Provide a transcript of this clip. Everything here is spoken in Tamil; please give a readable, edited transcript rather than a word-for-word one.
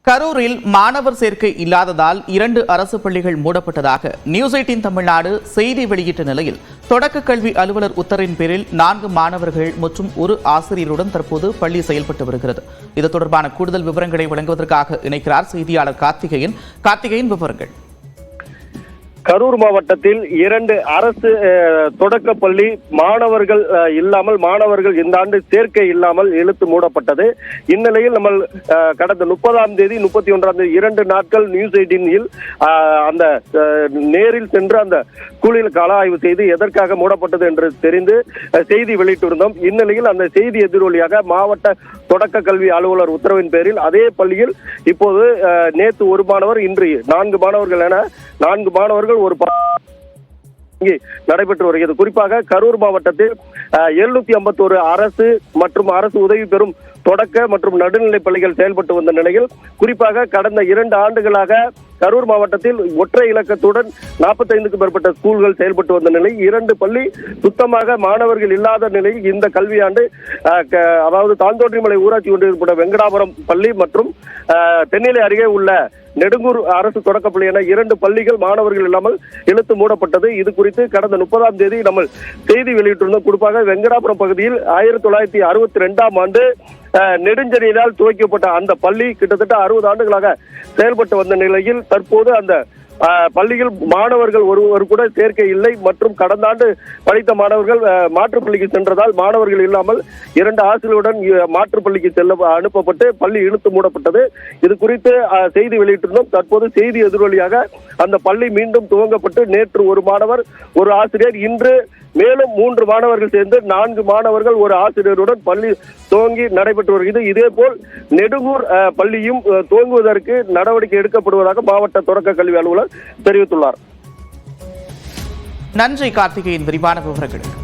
கரூரில் மாணவர் சேர்க்கை இல்லாததால் 2 அரசு பள்ளிகள் மூடப்பட்டதாக நியூஸ் 18 தமிழ்நாடு செய்தி வெளியிட்ட நிலையில் தொடக்க கல்வி அலுவலர் உத்தரவின் பேரில் 4 மாணவர்கள் மற்றும் 1 ஆசிரியருடன் தற்போது பள்ளி செயல்பட்டு வருகிறது. இது தொடர்பான கூடுதல் விவரங்களை வழங்குவதற்காக இணைக்கிறார் செய்தியாளர் கார்த்திகேயன். விவரங்கள். கரூர் மாவட்டத்தில் 2 அரசு தொடக்க பள்ளி மாணவர்கள் இந்த ஆண்டு சேர்க்கை இல்லாமல் இழுத்து மூடப்பட்டது. இந்நிலையில் நம்ம கடந்த 30ஆம் தேதி 31ஆம் தேதி 2 நாட்கள் நியூஸ் 18 அந்த நேரில் சென்று அந்த ஸ்கூலில் கள ஆய்வு செய்து எதற்காக மூடப்பட்டது என்று தெரிந்து செய்தி வெளியிட்டிருந்தோம். இந்நிலையில் அந்த செய்தி எதிரொலியாக மாவட்ட தொடக்க கல்வி அலுவலர் உத்தரவின் பேரில் அதே பள்ளியில் இப்போது நேற்று 1 மாணவர், இன்று 4 மாணவர்கள் என 4 மாணவர்கள் ஒரு நடைபெற்று வருகிறது. குறிப்பாக கரூர் மாவட்டத்தில் 751 அரசு மற்றும் அரசு உதவி பெறும் தொடக்க மற்றும் நடுநிலை பள்ளிகள் செயல்பட்டு வந்த நிலையில் குறிப்பாக கடந்த 2 ஆண்டுகளாக கரூர் மாவட்டத்தில் ஒற்றை இலக்கத்துடன் 45க்கும் மேற்பட்ட ஸ்கூல்கள் செயல்பட்டு வந்த நிலை 2 பள்ளி சுத்தமாக மாணவர்கள் இல்லாத நிலையில் இந்த கல்வியாண்டு அதாவது தாந்தோன்றிமலை ஊராட்சி ஒன்றிய வெங்கடாபுரம் பள்ளி மற்றும் தென்னிலை அருகே உள்ள நெடுங்கூர் அரசு தொடக்கப்பள்ளி என 2 பள்ளிகள் மாணவர்கள் இல்லாமல் இழுத்து மூடப்பட்டது. இது குறித்து கடந்த 30ஆம் தேதி நம்ம செய்தி வெளியிட்டிருந்தோம். குறிப்பாக வெங்கடாபுரம் பகுதியில் 1962ஆம் ஆண்டு நெடுஞ்செழியனால் துவக்கப்பட்ட அந்த பள்ளி கிட்டத்தட்ட 60 ஆண்டுகளாக செயல்பட்டு வந்த நிலையில் தற்போது அந்த பள்ளியில் மாணவர்கள் ஒருவர் கூட சேர்க்கை இல்லை மற்றும் கடந்த ஆண்டு படித்த மாணவர்கள் மாற்றுப்பள்ளிக்கு சென்றதால் மாணவர்கள் இல்லாமல் 2 ஆசிரியருடன் மாற்றுப்பள்ளிக்கு அனுப்பப்பட்டு பள்ளி இழுத்து மூடப்பட்டது. இது குறித்து செய்தி வெளியிட்டிருந்தோம். தற்போது செய்தி எதிரொலியாக அந்த பள்ளி மீண்டும் துவங்கப்பட்டு நேற்று 1 மாணவர், 1 ஆசிரியர், இன்று மேலும் 3 மாணவர்கள் சேர்ந்து 4 மாணவர்கள் 1 ஆசிரியருடன் பள்ளி துவங்கி நடைபெற்று வருகிறது. இதேபோல் நெடுங்கூர் பள்ளியும் துவங்குவதற்கு நடவடிக்கை எடுக்கப்படுவதாக மாவட்ட தொடக்க கல்வி அலுவலர் தெரிவித்துள்ளார். நன்றி கார்த்திகேயன், விரிவான விவரங்களுக்கு.